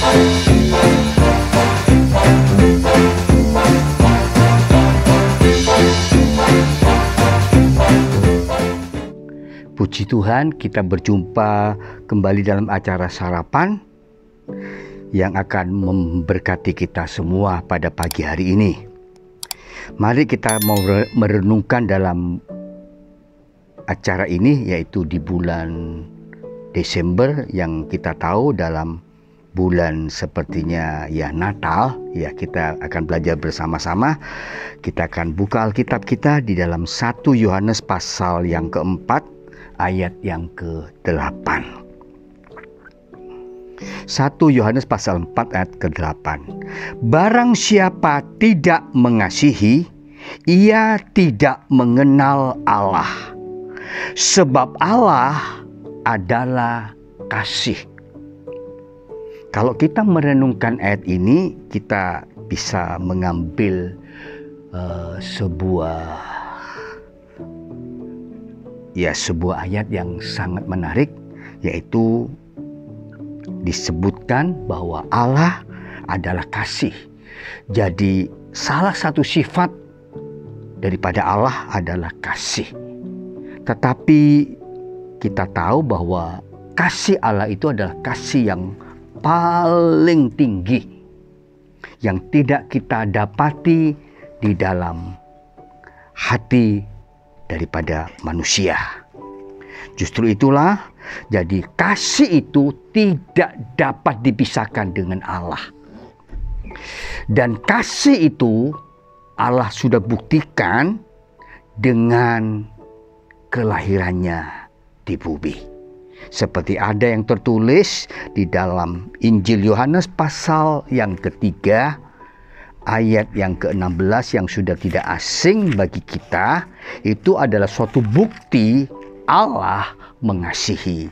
Puji Tuhan, kita berjumpa kembali dalam acara sarapan yang akan memberkati kita semua pada pagi hari ini. Mari kita mau merenungkan dalam acara ini, yaitu di bulan Desember yang kita tahu dalam bulan sepertinya ya Natal, ya kita akan belajar bersama-sama. Kita akan buka Alkitab kita di dalam 1 Yohanes pasal yang keempat, ayat yang ke-8. 1 Yohanes pasal 4 ayat ke-8. Barang siapa tidak mengasihi, ia tidak mengenal Allah. Sebab Allah adalah kasih. Kalau kita merenungkan ayat ini, kita bisa mengambil sebuah ayat yang sangat menarik, yaitu disebutkan bahwa Allah adalah kasih. Jadi salah satu sifat daripada Allah adalah kasih. Tetapi kita tahu bahwa kasih Allah itu adalah kasih yang paling tinggi, yang tidak kita dapati di dalam hati daripada manusia. Justru itulah, jadi kasih itu tidak dapat dipisahkan dengan Allah. Dan kasih itu Allah sudah buktikan dengan kelahirannya di bumi. Seperti ada yang tertulis di dalam Injil Yohanes pasal yang ketiga, ayat yang ke-16 yang sudah tidak asing bagi kita. Itu adalah suatu bukti Allah mengasihi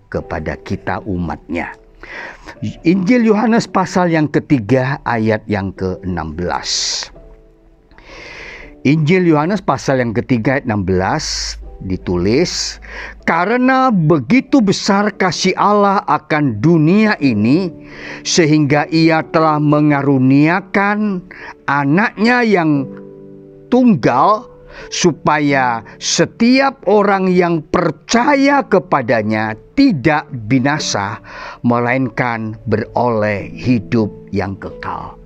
kepada kita umatnya. Injil Yohanes pasal yang ketiga ayat yang ke-16. Injil Yohanes pasal yang ketiga ayat 16 ditulis, karena begitu besar kasih Allah akan dunia ini, sehingga ia telah mengaruniakan anaknya yang tunggal, supaya setiap orang yang percaya kepadanya tidak binasa, melainkan beroleh hidup yang kekal.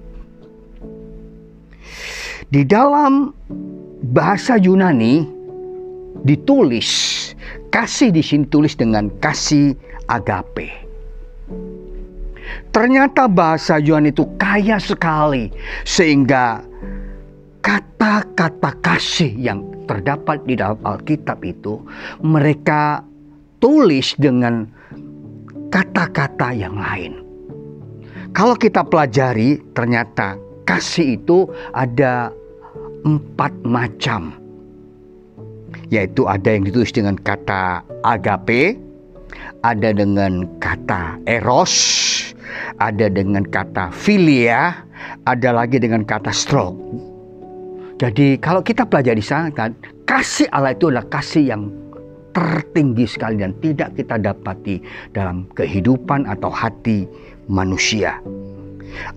Di dalam bahasa Yunani ditulis kasih, di sini tulis dengan kasih agape. Ternyata bahasa Yunani itu kaya sekali, sehingga kata-kata kasih yang terdapat di dalam Alkitab itu mereka tulis dengan kata-kata yang lain. Kalau kita pelajari, ternyata kasih itu ada 4 macam. Yaitu ada yang ditulis dengan kata agape, ada dengan kata eros, ada dengan kata philia, ada lagi dengan kata stroke. Jadi kalau kita pelajari di sana kan, kasih Allah itu adalah kasih yang tertinggi sekali dan tidak kita dapati dalam kehidupan atau hati manusia.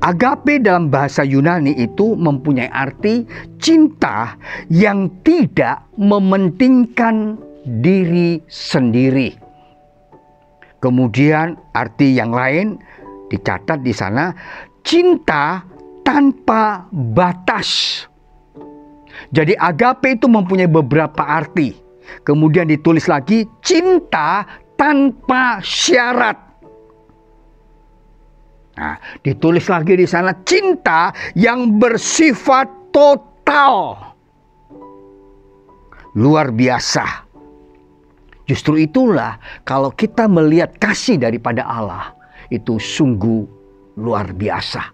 Agape dalam bahasa Yunani itu mempunyai arti cinta yang tidak mementingkan diri sendiri. Kemudian arti yang lain dicatat di sana, cinta tanpa batas. Jadi agape itu mempunyai beberapa arti. Kemudian ditulis lagi cinta tanpa syarat. Nah, ditulis lagi di sana cinta yang bersifat total. Luar biasa. Justru itulah kalau kita melihat kasih daripada Allah itu sungguh luar biasa.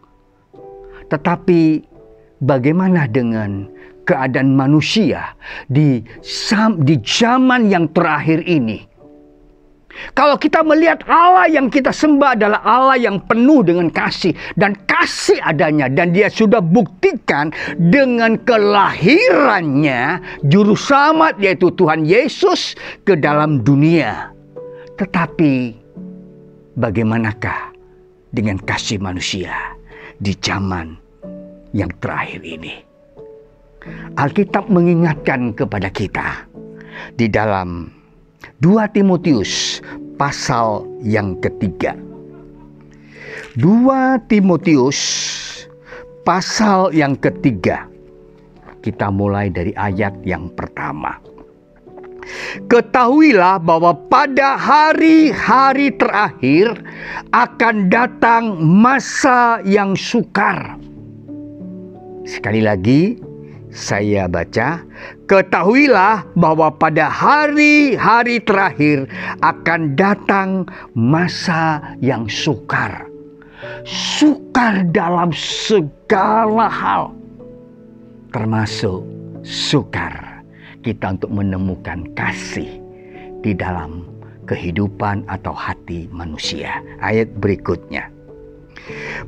Tetapi bagaimana dengan keadaan manusia di zaman yang terakhir ini? Kalau kita melihat Allah yang kita sembah adalah Allah yang penuh dengan kasih dan kasih adanya, dan Dia sudah buktikan dengan kelahirannya juru selamat yaitu Tuhan Yesus ke dalam dunia. Tetapi bagaimanakah dengan kasih manusia di zaman yang terakhir ini. Alkitab mengingatkan kepada kita di dalam 2 Timotius pasal yang ketiga. 2 Timotius pasal yang ketiga. Kita mulai dari ayat yang pertama. Ketahuilah bahwa pada hari-hari terakhir akan datang masa yang sukar. Sekali lagi saya baca, ketahuilah bahwa pada hari-hari terakhir akan datang masa yang sukar. Sukar dalam segala hal, termasuk sukar kita untuk menemukan kasih di dalam kehidupan atau hati manusia. Ayat berikutnya.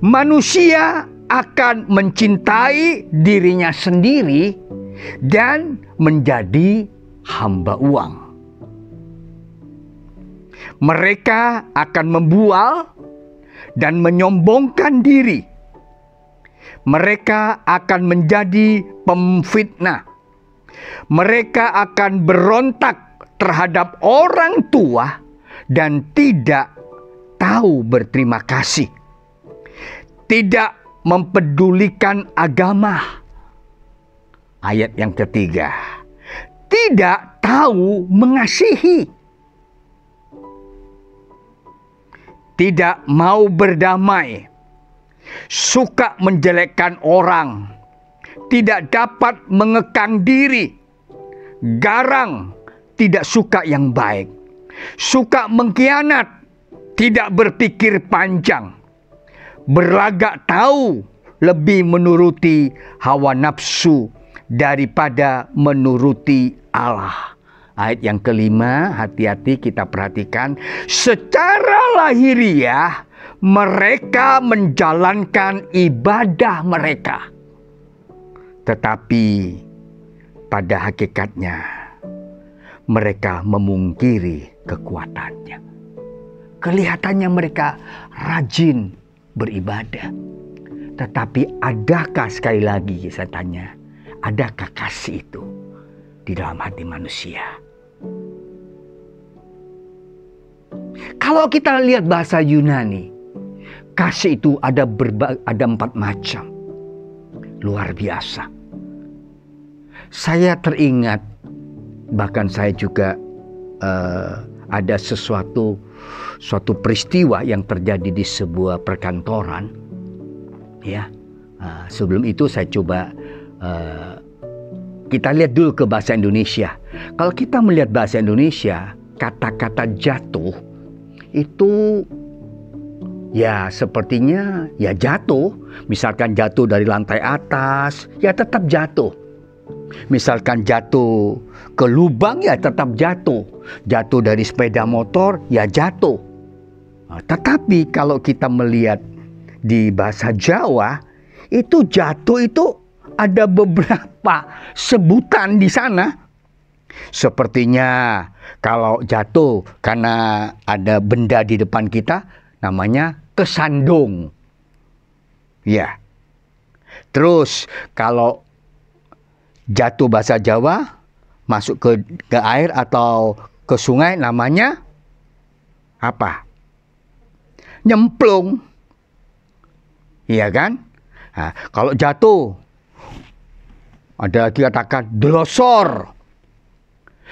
Manusia akan mencintai dirinya sendiri dan menjadi hamba uang. Mereka akan membual dan menyombongkan diri. Mereka akan menjadi pemfitnah. Mereka akan berontak terhadap orang tua dan tidak tahu berterima kasih. Tidak mempedulikan agama. Ayat yang ketiga. Tidak tahu mengasihi. Tidak mau berdamai. Suka menjelekkan orang. Tidak dapat mengekang diri. Garang, tidak suka yang baik. Suka mengkhianat, tidak berpikir panjang. Berlagak tahu, lebih menuruti hawa nafsu daripada menuruti Allah. Ayat yang kelima, hati-hati kita perhatikan. Secara lahiriah, mereka menjalankan ibadah mereka. Tetapi pada hakikatnya, mereka memungkiri kekuatannya. Kelihatannya mereka rajin beribadah. Tetapi adakah, sekali lagi saya tanya, adakah kasih itu di dalam hati manusia? Kalau kita lihat bahasa Yunani, kasih itu ada 4 macam. Luar biasa. Saya teringat, bahkan saya juga ada suatu peristiwa yang terjadi di sebuah perkantoran. Ya, sebelum itu saya coba kita lihat dulu ke bahasa Indonesia. Kalau kita melihat bahasa Indonesia, kata-kata jatuh itu ya sepertinya ya jatuh. Misalkan jatuh dari lantai atas, ya tetap jatuh. Misalkan jatuh ke lubang, ya tetap jatuh. Jatuh dari sepeda motor, ya jatuh. Tetapi kalau kita melihat di bahasa Jawa, itu jatuh itu ada beberapa sebutan di sana. Sepertinya kalau jatuh karena ada benda di depan kita, namanya kesandung. Ya. Terus kalau jatuh bahasa Jawa, masuk ke air atau ke sungai, namanya apa? Nyemplung. Iya kan? Nah, kalau jatuh, ada lagi katakan delosor.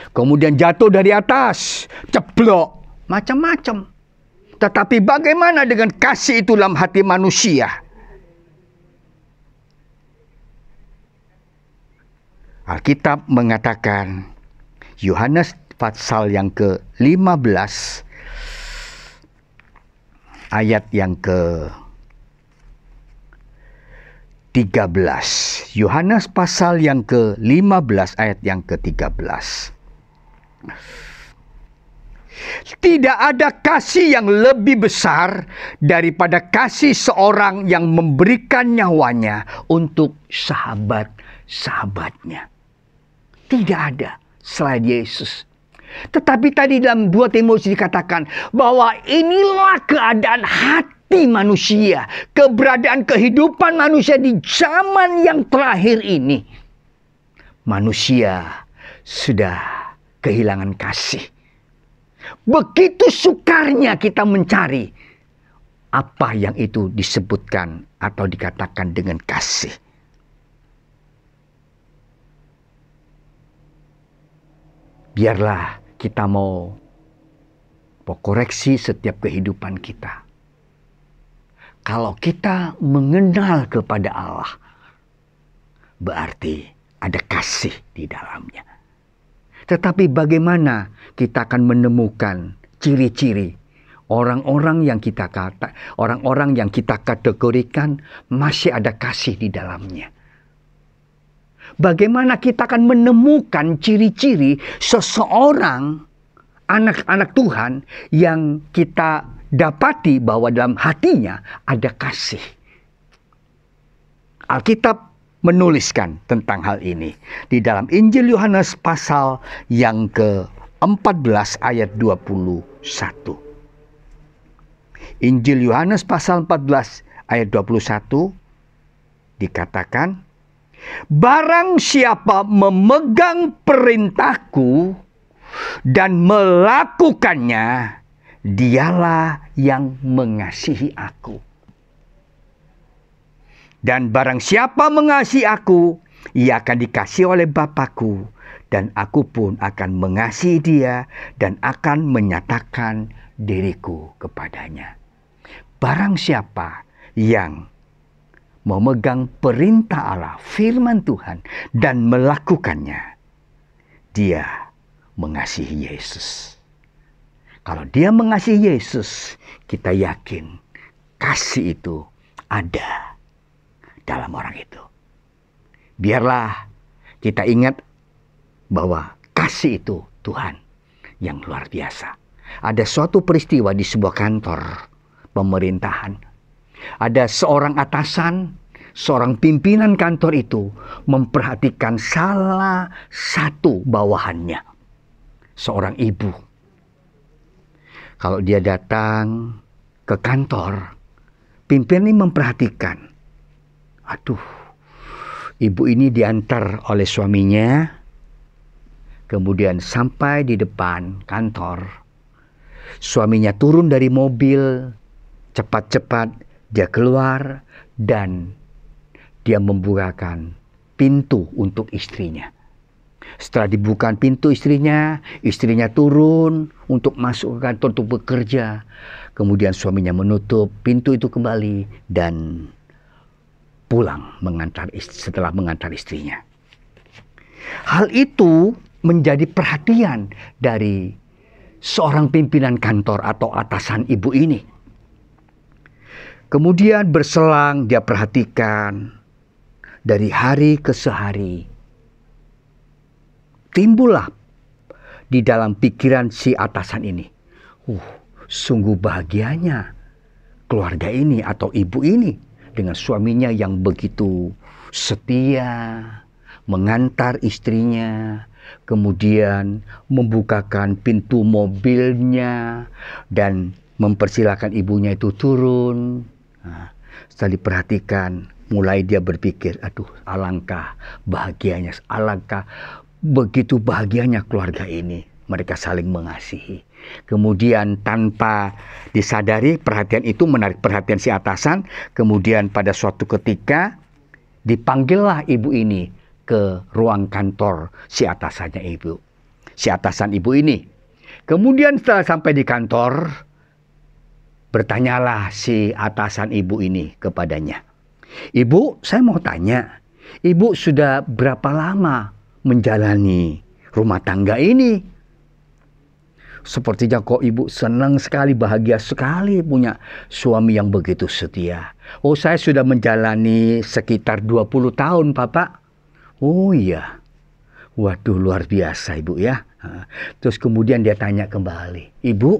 Kemudian jatuh dari atas, ceblok, macam-macam. Tetapi bagaimana dengan kasih itu dalam hati manusia? Alkitab mengatakan, Yohanes pasal yang ke-15, ayat yang ke-13. Yohanes pasal yang ke-15 ayat yang ke-13. Tidak ada kasih yang lebih besar daripada kasih seorang yang memberikan nyawanya untuk sahabat-sahabatnya. Tidak ada selain Yesus. Tetapi tadi dalam 2 Timotius dikatakan bahwa inilah keadaan hati hati manusia, keberadaan kehidupan manusia di zaman yang terakhir ini. Manusia sudah kehilangan kasih. Begitu sukarnya kita mencari apa yang itu disebutkan atau dikatakan dengan kasih. Biarlah kita mau koreksi setiap kehidupan kita. Kalau kita mengenal kepada Allah, berarti ada kasih di dalamnya. Tetapi bagaimana kita akan menemukan ciri-ciri orang-orang yang kita kategorikan masih ada kasih di dalamnya? Bagaimana kita akan menemukan ciri-ciri seseorang anak-anak Tuhan yang kita dapati bahwa dalam hatinya ada kasih? Alkitab menuliskan tentang hal ini di dalam Injil Yohanes pasal yang ke-14 ayat 21. Injil Yohanes pasal 14 ayat 21 dikatakan, barang siapa memegang perintahku dan melakukannya, dialah yang mengasihi aku. Dan barang siapa mengasihi aku, ia akan dikasihi oleh Bapa-Ku, dan aku pun akan mengasihi dia dan akan menyatakan diriku kepadanya. Barang siapa yang memegang perintah Allah, firman Tuhan, dan melakukannya, dia mengasihi Yesus. Kalau dia mengasihi Yesus, kita yakin kasih itu ada dalam orang itu. Biarlah kita ingat bahwa kasih itu Tuhan yang luar biasa. Ada suatu peristiwa di sebuah kantor pemerintahan. Ada seorang atasan, seorang pimpinan kantor itu memperhatikan salah satu bawahannya, seorang ibu. Kalau dia datang ke kantor, pimpinan ini memperhatikan, aduh, ibu ini diantar oleh suaminya, kemudian sampai di depan kantor. Suaminya turun dari mobil, cepat-cepat dia keluar dan dia membukakan pintu untuk istrinya. Setelah dibuka pintu istrinya turun untuk masuk ke kantor untuk bekerja. Kemudian suaminya menutup pintu itu kembali dan pulang setelah mengantar istrinya. Hal itu menjadi perhatian dari seorang pimpinan kantor atau atasan ibu ini. Kemudian berselang dia perhatikan dari hari ke sehari. Timbullah di dalam pikiran si atasan ini. Sungguh bahagianya keluarga ini atau ibu ini dengan suaminya yang begitu setia, mengantar istrinya, kemudian membukakan pintu mobilnya dan mempersilahkan ibunya itu turun. Setelah diperhatikan, mulai dia berpikir, aduh, alangkah bahagianya, alangkah begitu bahagianya keluarga ini. Mereka saling mengasihi. Kemudian tanpa disadari, perhatian itu menarik perhatian si atasan. Kemudian pada suatu ketika dipanggillah ibu ini ke ruang kantor si atasan ibu ini. Kemudian setelah sampai di kantor, bertanyalah si atasan ibu ini kepadanya. Ibu, saya mau tanya, ibu sudah berapa lama menjalani rumah tangga ini? Sepertinya kok ibu senang sekali, bahagia sekali punya suami yang begitu setia. Oh, saya sudah menjalani sekitar 20 tahun, Bapak. Oh iya. Waduh, luar biasa ibu ya. Terus kemudian dia tanya kembali. Ibu,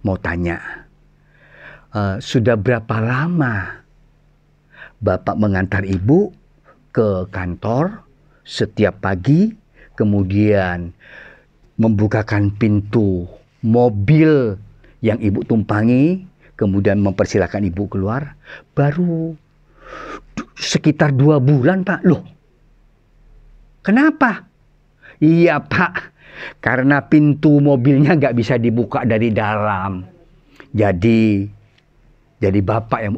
mau tanya, sudah berapa lama Bapak mengantar ibu ke kantor setiap pagi, kemudian membukakan pintu mobil yang ibu tumpangi, kemudian mempersilahkan ibu keluar. Baru sekitar 2 bulan, Pak. Loh, kenapa? Iya, Pak, karena pintu mobilnya nggak bisa dibuka dari dalam. Jadi Bapak yang,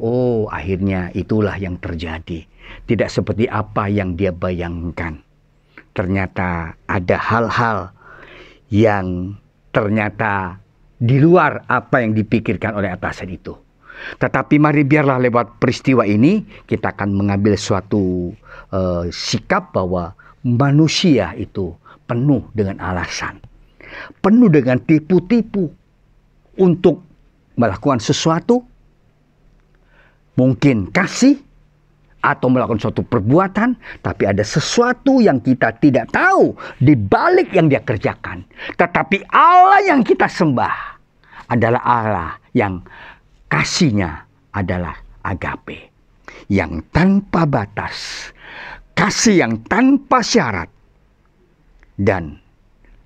akhirnya itulah yang terjadi. Tidak seperti apa yang dia bayangkan. Ternyata ada hal-hal yang ternyata di luar apa yang dipikirkan oleh atasan itu. Tetapi mari biarlah lewat peristiwa ini kita akan mengambil suatu sikap bahwa manusia itu penuh dengan alasan. Penuh dengan tipu-tipu untuk melakukan sesuatu. Mungkin kasih atau melakukan suatu perbuatan, tapi ada sesuatu yang kita tidak tahu di balik yang dia kerjakan. Tetapi Allah yang kita sembah adalah Allah yang kasihnya adalah agape, yang tanpa batas, kasih yang tanpa syarat, dan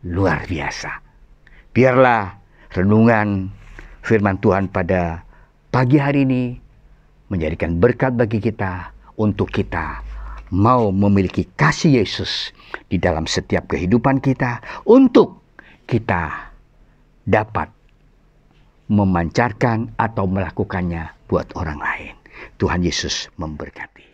luar biasa. Biarlah renungan firman Tuhan pada pagi hari ini menjadikan berkat bagi kita, untuk kita mau memiliki kasih Yesus di dalam setiap kehidupan kita, untuk kita dapat memancarkan atau melakukannya buat orang lain. Tuhan Yesus memberkati.